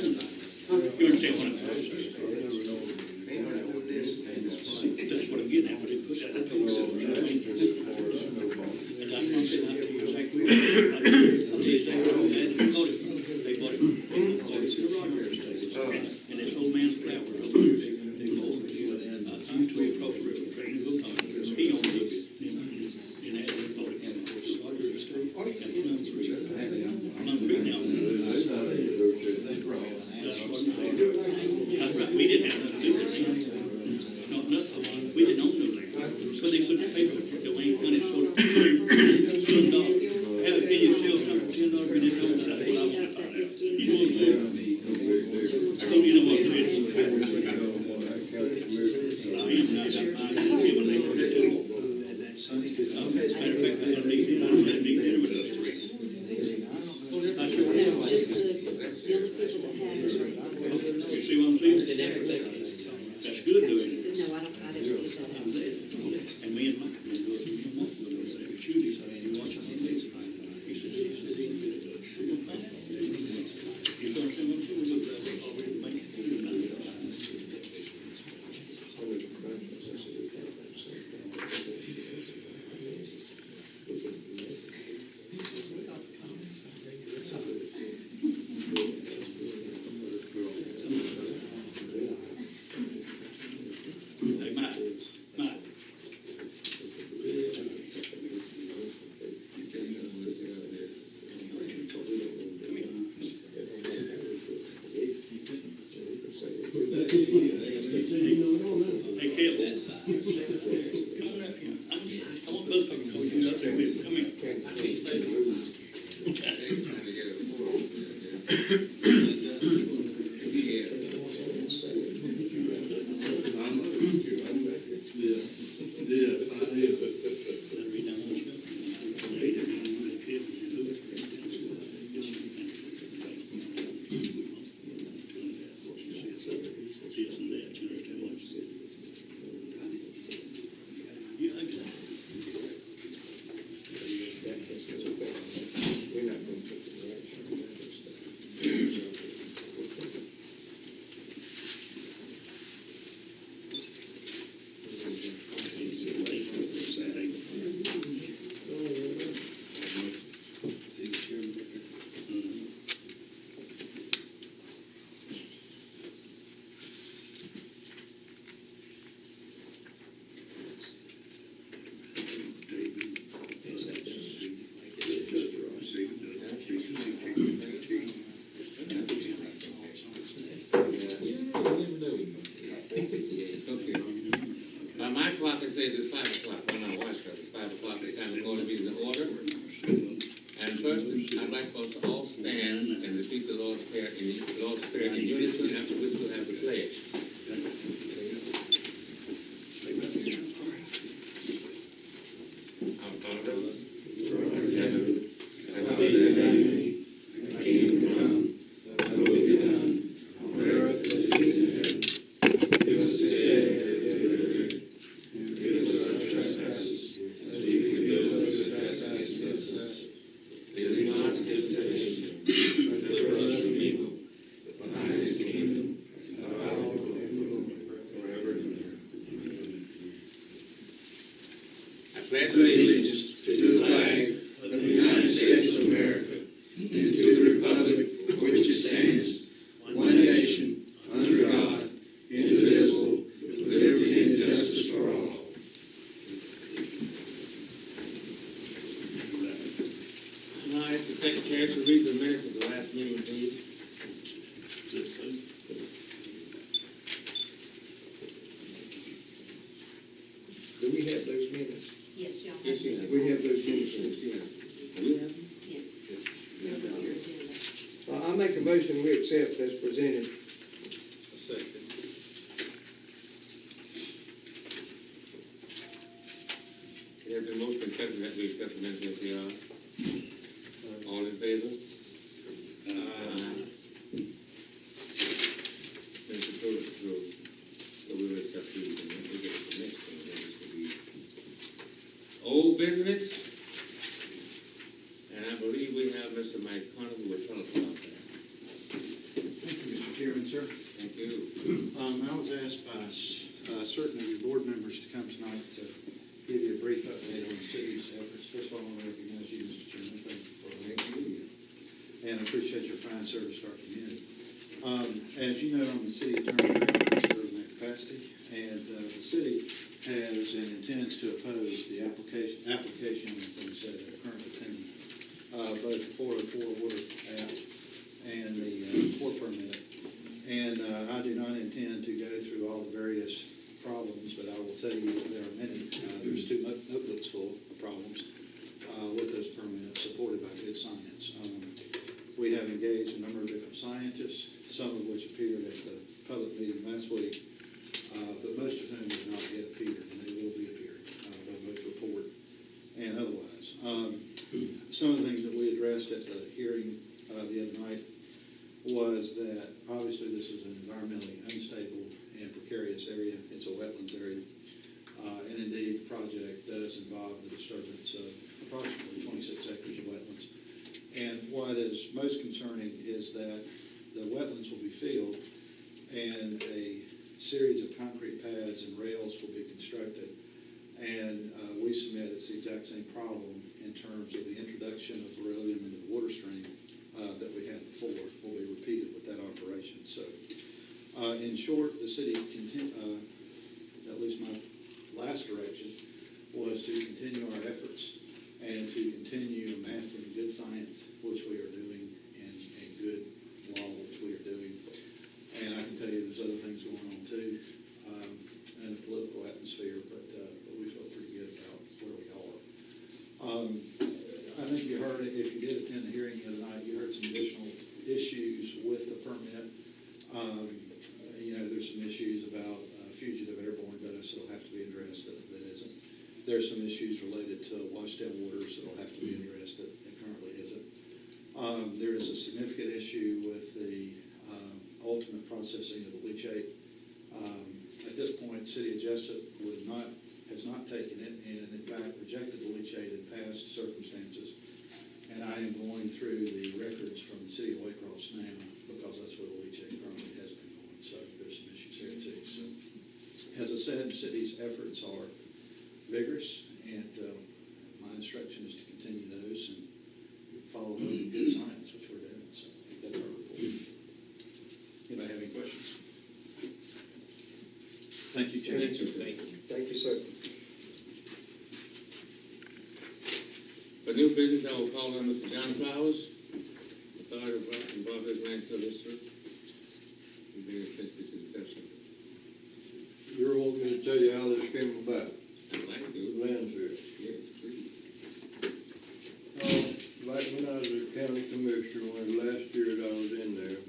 You understand what I'm saying? That's what I'm getting at, but it puts that, I think so. And that's what I'm saying, I tell you exactly what, I'll tell you exactly what, they bought it. They bought it to Rogers. And this old man's flowers over there, they bought it, usually across the river, train to go talk. He owned it, and that, they bought it. Rogers Estate. Plum Creek now. That's what I'm saying. That's right, we didn't have nothing to do with it. No, nothing, we didn't own no land. But they put the paper, Dwayne County sold $10. Can you sell something for $10 and it don't, that's what I want to find out. You know what I'm saying? So you know what I'm saying? I am not that mind, I'm giving them for that too. As a matter of fact, I had a meeting dinner with those three. I sure did. Just the only people that have. You see what I'm saying? That's good doing it. No, I didn't use that. And me and Mike, we go to the month with us, they were shooting, you want something? He said, you don't say what you look like, already make it. Hey, Mike. Hey, Caleb. Come on up here. I want both of them to know you up there with me. Come here. My clock it says it's 5 o'clock. On our watch clock, it's 5 o'clock. The time we're going to be in order. And first, I'd like for us to all stand and repeat the Lord's Prayer in unison, after which we'll have the pledge. Our Father, who art in heaven, hallowed be thy name. Thy kingdom come, thy will be done, on earth as it is in heaven. Give us this day our daily bread. Forgive us our trespasses, as we forgive those who trespass against us. Lead us not into temptation, but deliver us from evil. For thine is the kingdom, and the power, and the glory, forever and ever. I pledge allegiance to the flag of the United States of America, and to the republic for which it stands, one nation, under God, indivisible, with liberty and justice for all. Now, I ask the Secretary to read the minutes of the last meeting, please. Do we have those minutes? Yes, y'all. Yes, you have. We have those minutes. Yes. We have them? Yes. Your agenda. I make a motion we accept as presented. A second. We have the motion and second that we accept the minutes as they are. All in favor? Mr. Curtis, so we will accept these and then we'll get to the next thing. Then this will be old business. And I believe we have Mr. Mike Connor who will tell us about that. Thank you, Mr. sir. Thank you. I was asked by certain of your board members to come tonight to give you a brief update on the city's efforts. First of all, I want to recognize you, Mr. Chairman. Thank you for that. And I appreciate your fine service to our community. As you know, I'm the city attorney in that capacity, and the city has and intends to oppose the application of things that are currently pending, both the 404 Order Act and the core permit. And I do not intend to go through all the various problems, but I will tell you that there are many. There's two notebooks full of problems with those permits supported by good science. We have engaged a number of different scientists, some of which appeared at the public meeting last week, but most of whom have not yet appeared, and they will be appearing by both report and otherwise. Some of the things that we addressed at the hearing the other night was that obviously this is an environmentally unstable and precarious area. It's a wetlands area. And indeed, the project does involve the disturbance of approximately 26 acres of wetlands. And what is most concerning is that the wetlands will be filled and a series of concrete pads and rails will be constructed. And we submit it's the exact same problem in terms of the introduction of beryllium into the water stream that we had before will be repeated with that operation. So in short, the city, at least my last direction, was to continue our efforts and to continue amassing good science, which we are doing, and good law, which we are doing. And I can tell you there's other things going on too in the political atmosphere, but we feel pretty good about where we are. I think you heard it, if you did attend the hearing the other night, you heard some additional issues with the permit. There's some issues about fugitive airborne dust that'll have to be addressed that isn't. There's some issues related to washdown waters that'll have to be addressed that currently isn't. There is a significant issue with the ultimate processing of the leachate. At this point, City of Jessup has not taken it and in fact rejected the leachate in past circumstances. And I am going through the records from the City of Waycross now because that's where the leachate currently has been going. So there's some issues there too. So as I said, the city's efforts are vigorous, and my instruction is to continue those and follow the good science, which we're doing. So that's our report. Anybody have any questions? Thank you, Chairman. Thank you. Thank you, sir. For new business, I will call on Mr. John Flowers, authority of Barbados Landfill District. He's been since its inception. You're wanting me to tell you how this came about, I'd like the to. landfill. Yes, please. Back when I was a county commissioner, last year that I was in there,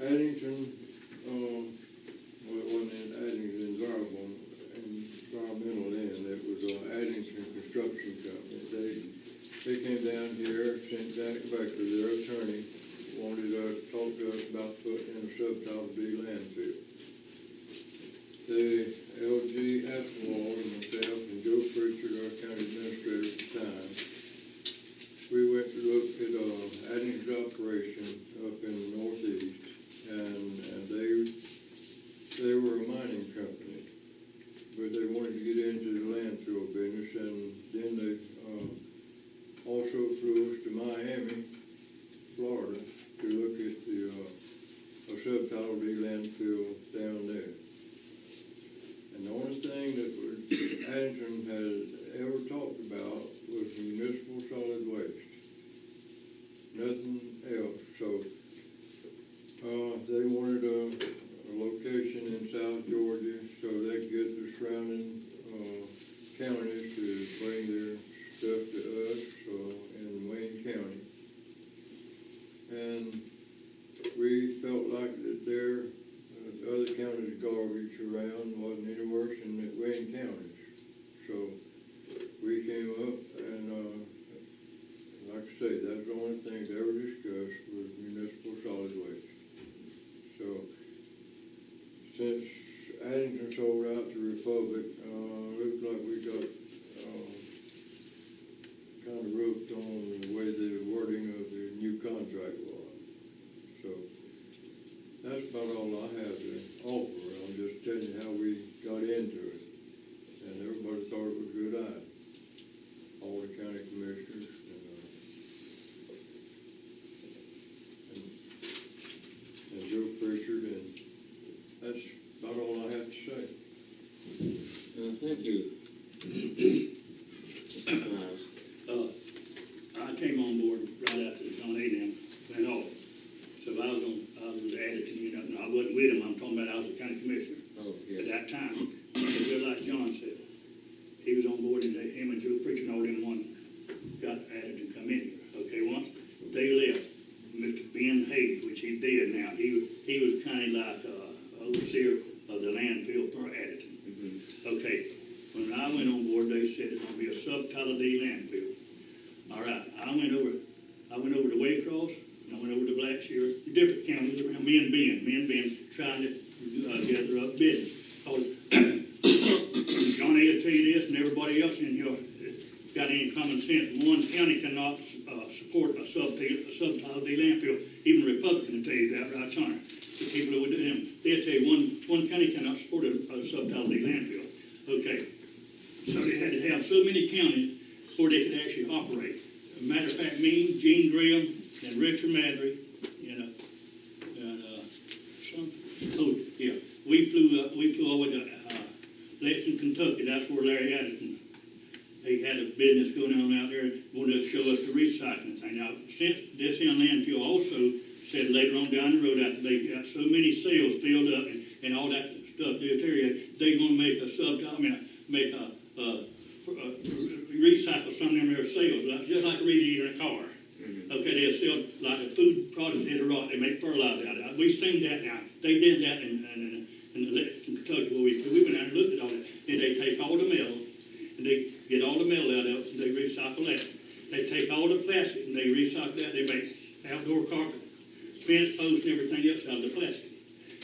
Addington, wasn't in Addington, environmental then, it was Addington Construction Company. They came down here, sent Jack Becker, their attorney, wanted to talk to us about putting in a subtop B landfill. The LG Aspinwall and myself and Joe Pritchard, our county administrator at the time, we went to look at Addington's operation up in the northeast, and they were a mining company, but they wanted to get into the landfill business, and then they also flew us to Miami, Florida, to look at the subtop B landfill down there. And the only thing that Addington had ever talked about was municipal solid waste. Nothing else. So they wanted a location in South Georgia so they could get the surrounding counties to bring their stuff to us in Wayne County. And we felt like that their other counties' garbage around wasn't any worse than the Wayne counties. So we came up and, like I say, that's the only thing they ever discussed was municipal solid waste. So since Addington sold out to Republic, looks like we got kind of roped on the way the wording of the new contract was. So about all I have to offer. I'm just telling you how we got into it. And everybody thought it was a good idea. All the county commissioners and Joe Pritchard, and that's about all I have to say. Thank you. Mr. Miles. I came on board right after John A. then went off. So I was added to, you know, I wasn't with him, I'm talking about I was a county commissioner Oh, at yeah. that time. Just like John said, he was on board and him and Joe Pritchard, all them one got added and come in here. Okay, once they left, Mr. Ben Hayes, which he did now, he was kind of like overseer of the landfill for Addington. Okay, when I went on board, they said it's gonna be a sub-Tyler D landfill. All right, I went over to Waycross, and I went over to Blackshear, the different counties around, me and Ben trying to gather up business. John A. will tell you this, and everybody else in here got any common sense. One county cannot support a sub-Tyler D landfill. Even a Republican will tell you that, right, Sean? The people who would do them, they'll tell you one county cannot support a sub-Tyler D landfill. Okay, so they had to have so many counties before they could actually operate. As a matter of fact, me, Gene Graham, and Richard Madry, you know, and we flew over to Lexington, Kentucky. That's where Larry Addison, he had a business going on out there, wanted to show us the recycling thing. Now, since this young landfill also said later on down the road, after they got so many sales filled up and all that stuff they're going to make a recycle some of them their sales, just like a radiator in a car. Okay, they'll sell like a food product hit a rock, they make fertilizer out of it. We've seen that now. They did that in Kentucky where we went out and looked at all that. Then they take all the metal and they get all the metal out of it and they recycle that. They take all the plastic and they recycle that. They make outdoor carpet, fence posts and everything else out of the plastic.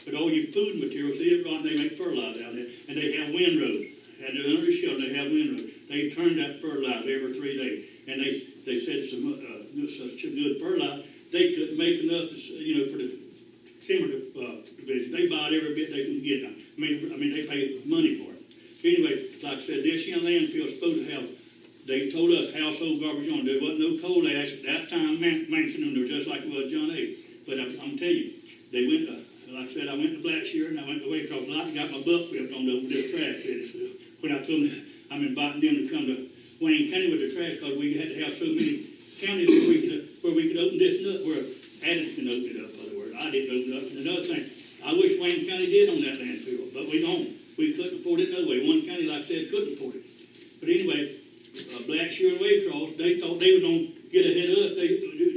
But all your food materials, see it rotten, they make fertilizer out of it. And they have windrows. And under the shelter, they have windrows. They turn that fertilizer every 3 days. And they said such a good fertilizer, they couldn't make enough, you know, for the timber division. They buy it every bit they can get. I mean, they pay money for it. Anyway, like I said, this young landfill is supposed to have, they told us household garbage on. There wasn't no coal ash at that time mentioned them. They were just like it was John A. But I'm telling you, they went, like I said, I went to Blackshear and I went to Waycross. I got my butt whipped on this trash business. When I told them I'm inviting them to come to Wayne County with the trash, because we had to have so many counties where we could open this up, where Addison can open it up, in other words. I didn't open it up. And another thing, I wish Wayne County did on that landfill, but we don't. We couldn't afford it no way. One county, like I said, couldn't afford it. But anyway, Blackshear and Waycross, they thought they were going to get ahead of us. They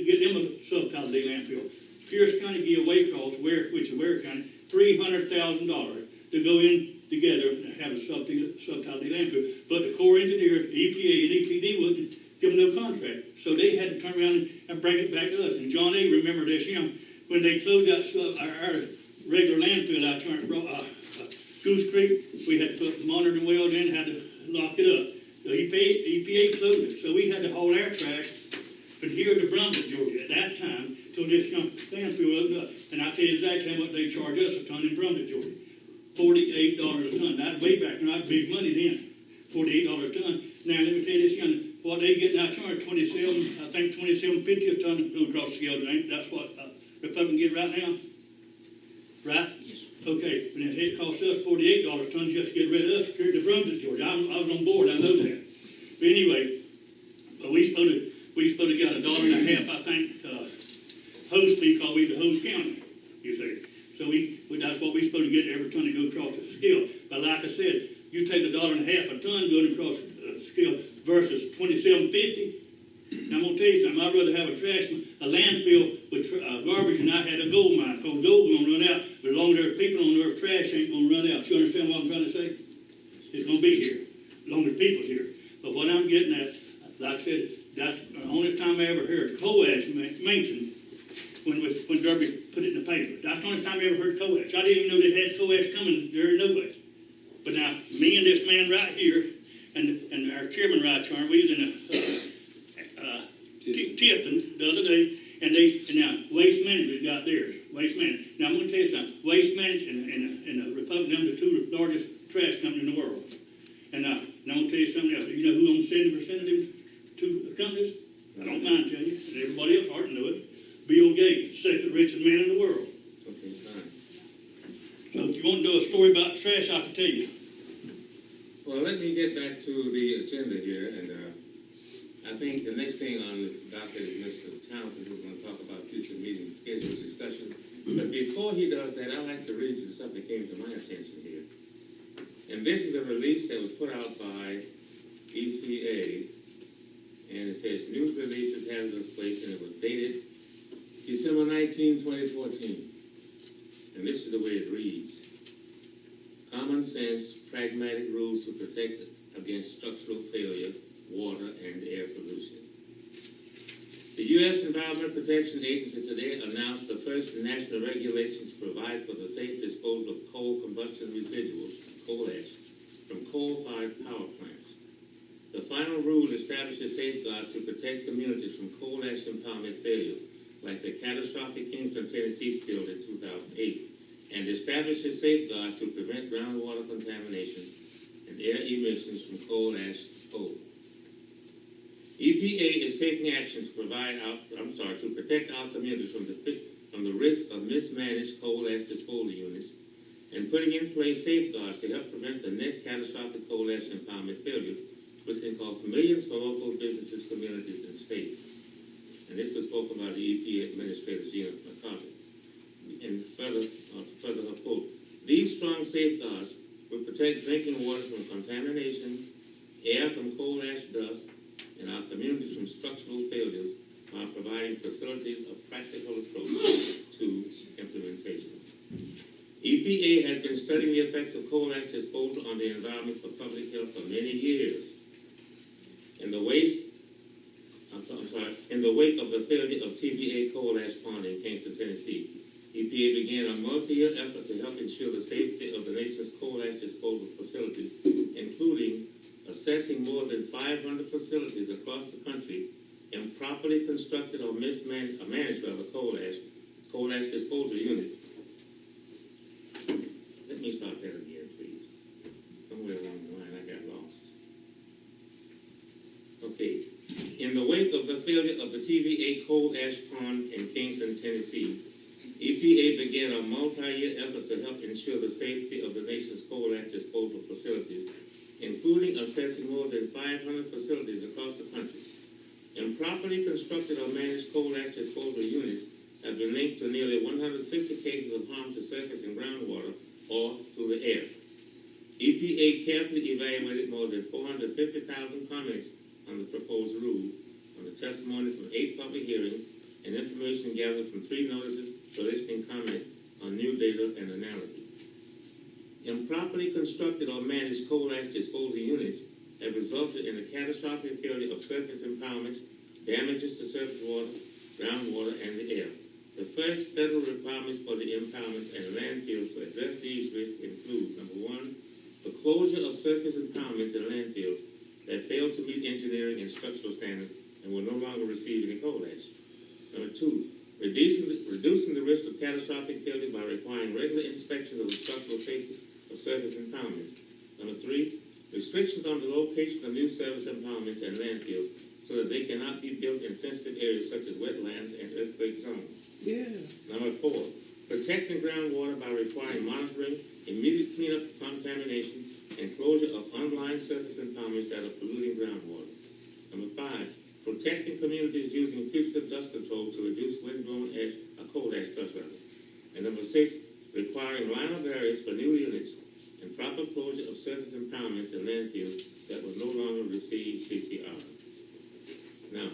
get them a sub-Tyler D landfill. Pierce County gave Waycross, which is Ware County, $300,000 to go in together and have a sub-Tyler D landfill. But the Corps engineers, EPA and EPD wouldn't give them no contract. So they had to turn around and bring it back to us. And John A., remember this, when they closed out our regular landfill out there at Goose Creek, we had to put monitoring wells in, had to lock it up. So EPA closed it. So we had to haul our trash from here to Brunswick, Georgia at that time till this landfill opened up. And I'll tell you exactly how much they charge us a ton in Brunswick, Georgia. $48 a ton. That's way back when I had big money then. $48 a ton. Now let me tell you this, what they get now charged $27.50 a ton across the scale. That's what Republicans get right now. Right? Yes. Okay, and it costs us $48 a ton just to get rid of us here to Brunswick, Georgia. I was on board, I know that. But anyway, we supposed to get $1.50, I think, hose fee, because we the hose county, you see. So that's what we're supposed to get every ton to go across the scale. But like I said, you take $1.50 a ton going across the scale versus $27.50. Now I'm gonna tell you something. I'd rather have a landfill with garbage than I had a gold mine. Because gold gonna run out, but as long as there are people on there, trash ain't gonna run out. You understand what I'm trying to say? It's gonna be here, as long as people's here. But what I'm getting at, like I said, that's the only time I ever heard coal ash mentioned when Derby put it in the paper. That's the only time I ever heard coal ash. I didn't even know they had coal ash coming there, nobody. But now, me and this man right here, and our chairman right here, we was in Tifton the other day, And now, Waste Management got theirs, Waste Management. Now, I'm gonna tell you something, Waste Management and the Republic, them the two largest trash companies in the world. And now I'm gonna tell you something else, you know who owns 70% of them two companies? I don't mind telling you, and everybody else hardly know it. Bill Gates, second richest man in the world. Okay, fine. So if you want to do a story about trash, I can tell you. Well, let me get back to the agenda here, and I think the next thing on this docket is Mr. Townsend, who's going to talk about future meeting schedule discussion. But before he does that, I'd like to read you something that came to my attention here. And this is a release that was put out by EPA, and it says, news releases hazardous waste, and it was dated December 19, 2014. And this is the way it reads. Common sense, pragmatic rules to protect against structural failure, water, and air pollution. The U.S. Environmental Protection Agency today announced the first national regulation to provide for the safe disposal of coal combustion residuals, coal ash, from coal-fired power plants. The final rule establishes safeguards to protect communities from coal ash impoundment failure, like the catastrophic Kingston, Tennessee spill in 2008, and establishes safeguards to prevent groundwater contamination and air emissions from coal ash disposal. EPA is taking action to to protect our communities from the risk of mismanaged coal ash disposal units and putting in place safeguards to help prevent the next catastrophic coal ash impoundment failure, which can cost millions for local businesses, communities, and states. And this was spoken by the EPA Administrator Gina McCarthy. And further her quote, these strong safeguards will protect drinking water from contamination, air from coal ash dust, and our communities from structural failures while providing facilities of practical approach to implementation. EPA has been studying the effects of coal ash disposal on the environment for public health for many years. In the wake of the failure of TVA coal ash pond in Kingston, Tennessee, EPA began a multi-year effort to help ensure the safety of the nation's coal ash disposal facilities, including assessing more than 500 facilities across the country improperly constructed or managed coal ash disposal units. Let me start that again, please. Somewhere along the line, I got lost. Okay. In the wake of the failure of the TVA coal ash pond in Kingston, Tennessee, EPA began a multi-year effort to help ensure the safety of the nation's coal ash disposal facilities, including assessing more than 500 facilities across the country. Improperly constructed or managed coal ash disposal units have been linked to nearly 160 cases of harm to surface and groundwater or to the air. EPA carefully evaluated more than 450,000 comments on the proposed rule, on the testimony from 8 public hearings, and information gathered from 3 notices soliciting comment on new data and analysis. Improperly constructed or managed coal ash disposal units have resulted in the catastrophic failure of surface impoundments, damages to surface water, groundwater, and the air. The first federal requirements for the impoundments and landfills to address these risks include, number 1, the closure of surface impoundments and landfills that fail to meet engineering and structural standards and will no longer receive any coal ash. Number 2, reducing the risk of catastrophic failure by requiring regular inspections of the structural safety of surface impoundments. Number 3, restrictions on the location of new surface impoundments and landfills so that they cannot be built in sensitive areas such as wetlands and earthquake zones. Yeah. Number 4, protecting groundwater by requiring monitoring, immediate cleanup of contamination, and closure of unlined surface impoundments that are polluting groundwater. Number 5, protecting communities using fugitive dust control to reduce windblown coal ash dust levels. And number 6, requiring liner barriers for new units and proper closure of surface impoundments and landfills that will no longer receive CCR. Now,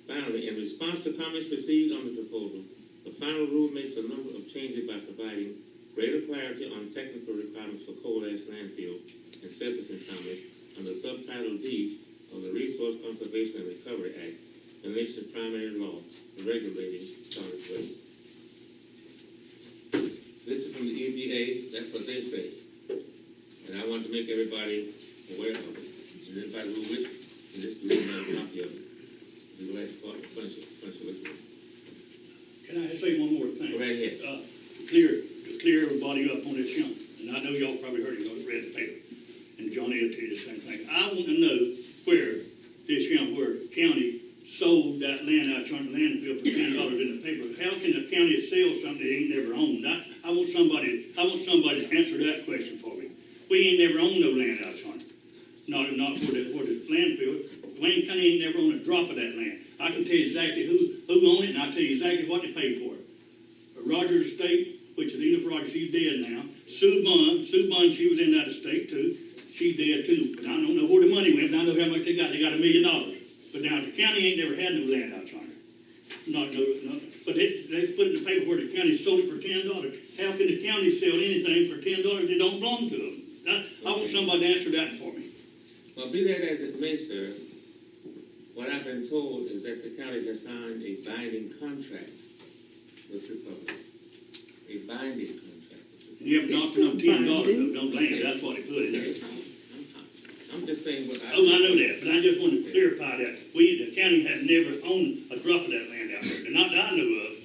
finally, in response to comments received on the proposal, the final rule makes a number of changes by providing greater clarity on technical requirements for coal ash landfills and surface impoundments under Subtitle D of the Resource Conservation and Recovery Act, the nation's primary law for regulating solid waste. This is from the EPA, that's what they say. And I want to make everybody aware of it. And anybody who wishes, and this will be a copy of it. Be glad to furnish it with you. Can I say one more thing? Go right ahead. To clear everybody up on this young, and I know y'all probably heard it, y'all read the paper, and Johnny will tell you the same thing. I want to know where where county sold that land out on the landfill for $10 in the paper. How can the county sell something they ain't never owned? I want somebody to answer that question for me. We ain't never owned no land out on it. Not for the landfill. Wayne County ain't never owned a drop of that land. I can tell you exactly who owned it, and I'll tell you exactly what they paid for it. Rogers Estate, which is Edith Rogers, she's dead now. Sue Bunn, she was in that estate too. She's dead too. But I don't know where the money went, but I know how much they got. They got $1 million. But now the county ain't never had no land out on it. No. But they put it in the paper where the county sold it for $10. How can the county sell anything for $10 that don't belong to them? I want somebody to answer that for me. Well, be that as it may, sir, what I've been told is that the county has signed a binding contract with Republic. A binding contract. You haven't knocked on $10, though, don't blame it. That's what they put in there. I'm just saying what I... Oh, I know that, but I just want to clarify that. The county has never owned a drop of that land out there, not that I know of.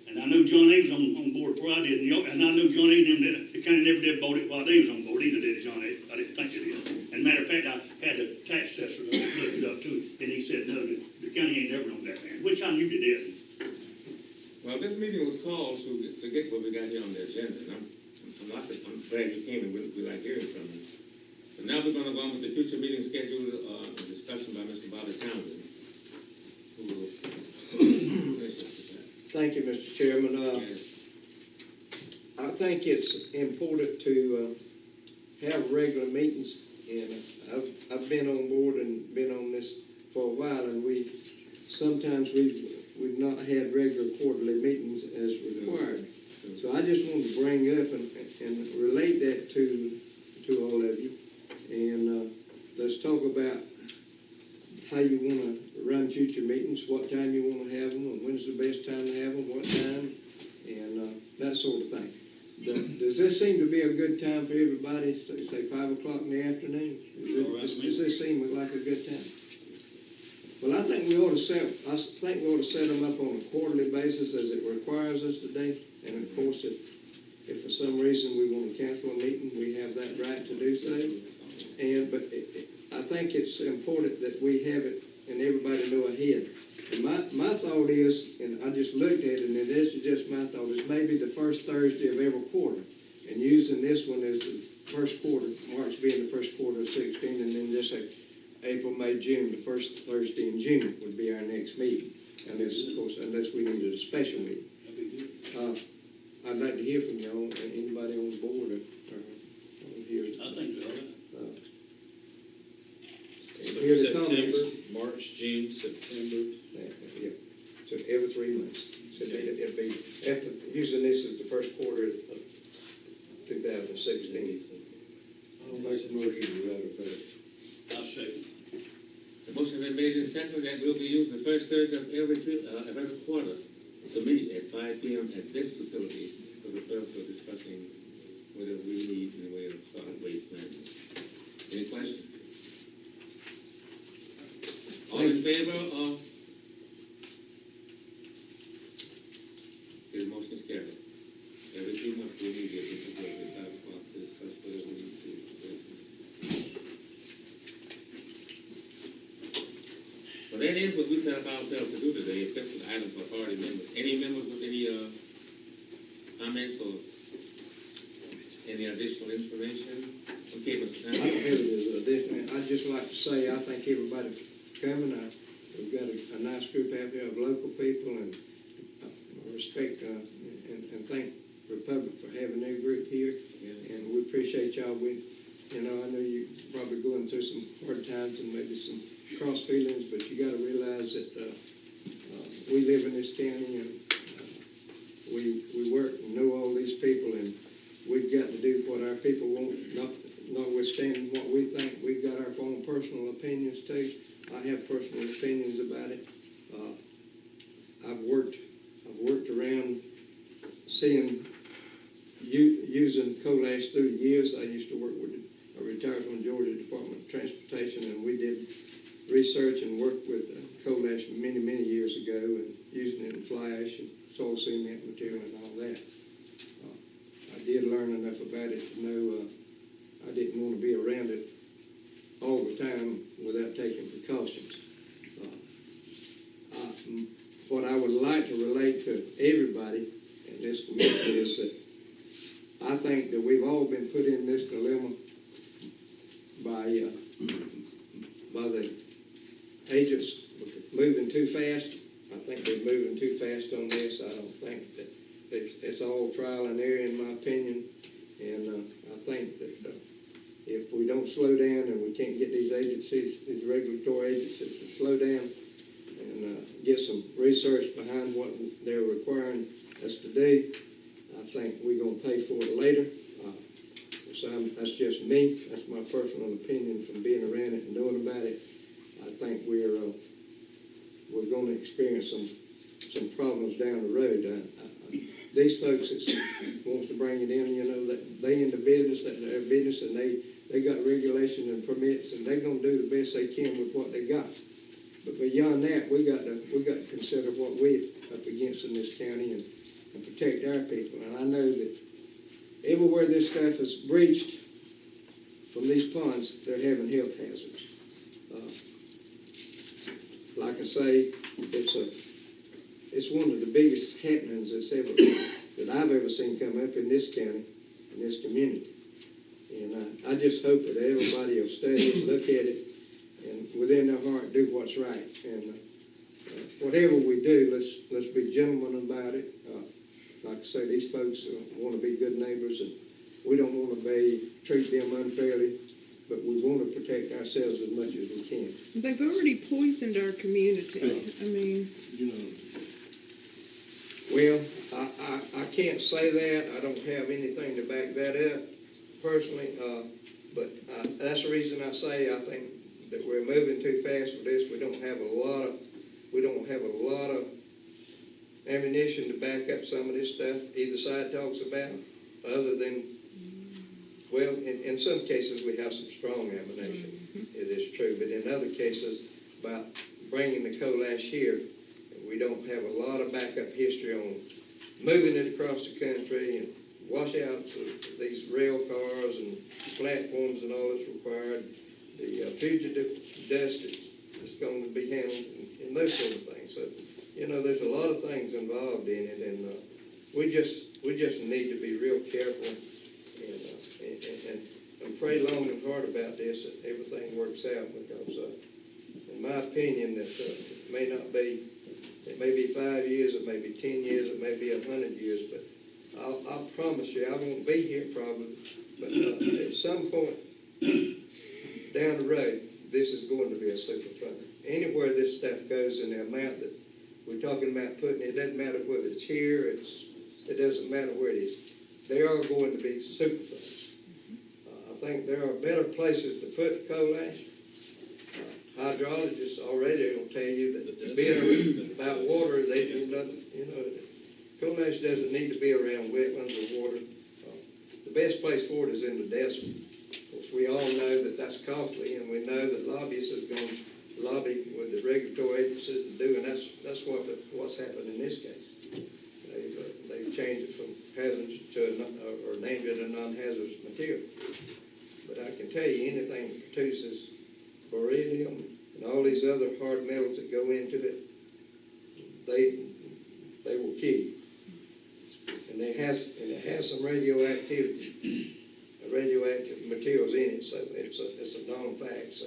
And I know John A. was on board before I did, and I know John A. the county never did bought it while they was on board, either did John A. I didn't think it did. And matter of fact, I had the tax assessor look it up too, and he said, no, the county ain't never owned that land, which I knew they did. Well, this meeting was called to get what we got here on the agenda, and I'm glad you came, and we like hearing from you. But now we're going to go on with the future meeting schedule, a discussion by Mr. Bobby Townsend, who will finish up with that. Thank you, Mr. Chairman. Yes. I think it's important to have regular meetings, and I've been on board and been on this for a while, and sometimes we've not had regular quarterly meetings as required. So I just wanted to bring up and relate that to all of you, and let's talk about how you want to run future meetings, what time you want to have them, and when's the best time to have them, what time, and that sort of thing. Does this seem to be a good time for everybody, say 5 o'clock in the afternoon? Does this seem like a good time? Well, I think we ought to set them up on a quarterly basis as it requires us today. And of course, if for some reason we want to cancel a meeting, we have that right to do so. But I think it's important that we have it and everybody know ahead. And my thought is, and I just looked at it, and this is just my thought, is maybe the first Thursday of every quarter, and using this one as the first quarter, March being the first quarter of 16, and then just like April, May, June, the first Thursday in June would be our next meeting. And this, of course, unless we needed a special meeting. I'd like to hear from y'all, anybody on the board or here. I think so. Hear the comments. March, June, September. Yeah, so every 3 months. So it'd be after using this as the first quarter of 2016. I'll make a motion to that effect. I'll second. The motion has been made and seconded that we'll be using the first Thursday of every quarter to meet at 5 p.m. at this facility for the purpose of discussing whatever we need in the way of solid waste management. Any questions? All in favor of? The motion is carried. Every 2 months we meet at this facility at 5 o'clock to discuss whatever we need to address. Well, that is what we set up ourselves to do today, except for the item for authority members. Any members with any comments or any additional information? Okay, Mr. Townsend. I'd just like to say, I think everybody coming, we've got a nice group out there of local people, and I respect and thank Republic for having their group here, and we appreciate y'all. I know you're probably going through some hard times and maybe some cross feelings, but you got to realize that we live in this county, and we work and know all these people, and we've got to do what our people want, notwithstanding what we think. We've got our own personal opinions too. I have personal opinions about it. I've worked around seeing using coal ash through the years. I used to work I retired from the Georgia Department of Transportation, and we did research and work with coal ash many, many years ago and using it in flash and soil cement material and all that. I did learn enough about it to know I didn't want to be around it all the time without taking precautions. What I would like to relate to everybody in this community is that I think that we've all been put in this dilemma by the agents moving too fast. I think they're moving too fast on this. I don't think that it's all trial and error in my opinion. And I think that if we don't slow down and we can't get these agencies, these regulatory agencies to slow down and get some research behind what they're requiring us to do, I think we're going to pay for it later. So that's just me. That's my personal opinion from being around it and knowing about it. I think we're going to experience some problems down the road. These folks that wants to bring it in, you know, that they in the business, that they're business, and they got regulations and permits, and they're going to do the best they can with what they got. But beyond that, we got to consider what we're up against in this county and protect our people. And I know that everywhere this stuff is breached from these ponds, they're having health hazards. Like I say, it's one of the biggest happenings that I've ever seen come up in this county, in this community. And I just hope that everybody will study it, look at it, and within their heart do what's right. And whatever we do, let's be gentlemen about it. Like I say, these folks want to be good neighbors, and we don't want to treat them unfairly, but we want to protect ourselves as much as we can. They've already poisoned our community. I mean, Well, I can't say that. I don't have anything to back that up personally, but that's the reason I say I think that we're moving too fast with this. We don't have a lot of ammunition to back up some of this stuff either side talks about, other than, well, in some cases we have some strong ammunition. It is true, but in other cases, about bringing the coal ash here, we don't have a lot of backup history on moving it across the country and wash out these rail cars and platforms and all that's required, the fugitive dust that's going to be handled, and those sort of things. So, you know, there's a lot of things involved in it, and we just need to be real careful and pray long and hard about this, that everything works out, because in my opinion, that it may be 5 years, it may be 10 years, it may be 100 years, but I'll promise you, I won't be here probably, but at some point down the road, this is going to be a super fund. Anywhere this stuff goes in the amount that we're talking about putting, it doesn't matter whether it's here, it doesn't matter where it is. They are going to be super funds. I think there are better places to put coal ash. Hydrologists already will tell you that being about water, coal ash doesn't need to be around wetlands or water. The best place for it is in the desert. Of course, we all know that that's costly, and we know that lobbyists are going to lobby with the regulatory agencies to do, and that's what's happened in this case. They've changed it from hazardous or named it a non-hazardous material. But I can tell you, anything that produces beryllium and all these other hard metals that go into it, they will kill you. And it has some radioactive materials in it, so it's a known fact. So,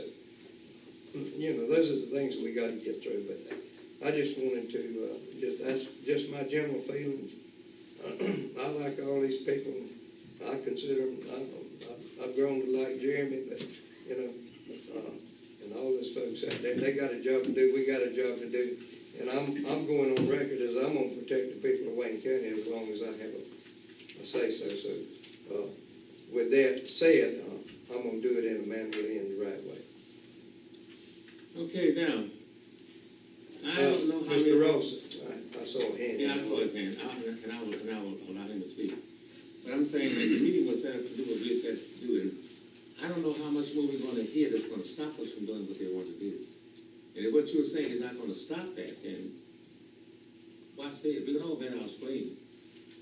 you know, those are the things that we got to get through. But I just wanted to that's just my general feelings. I like all these people. I consider them. I've grown to like Jeremy, but you know, and all those folks out there, they got a job to do. We got a job to do. And I'm going on record as I'm going to protect the people of Wayne County as long as I have a say-so. So with that said, I'm going to do it in a mannerly and the right way. Okay, now, I don't know how many... Mr. Ross, I saw a hand. Yeah, I saw his hand, and I will allow him to speak. But I'm saying that the meeting was set up to do what we said to do, and I don't know how much more we're going to hear that's going to stop us from doing what they want to do. And if what you were saying is not gonna stop that, then why say it? We can all been out explaining.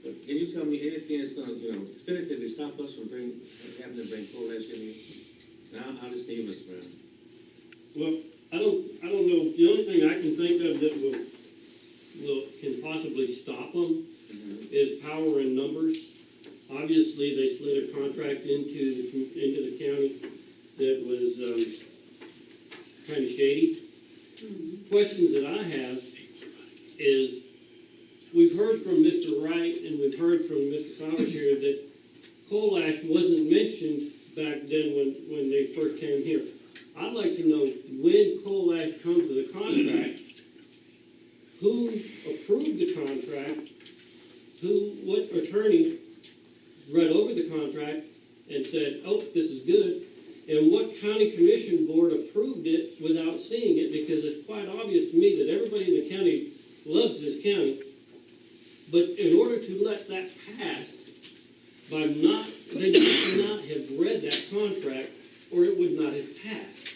But can you tell me anything that's gonna, definitively stop us from having to bring coal ash in here? Now, I'll just name Mr. Brown. Well, I don't know, the only thing I can think of that can possibly stop them is power and numbers. Obviously, they slid a contract into the county that was, kind of shady. Questions that I have is, we've heard from Mr. Wright and we've heard from Mr. Flowers here that coal ash wasn't mentioned back then when they first came here. I'd like to know when coal ash comes to the contract, who approved the contract, what attorney read over the contract and said, oh, this is good, and what county commission board approved it without seeing it, because it's quite obvious to me that everybody in the county loves this county. But in order to let that pass, they must not have read that contract, or it would not have passed.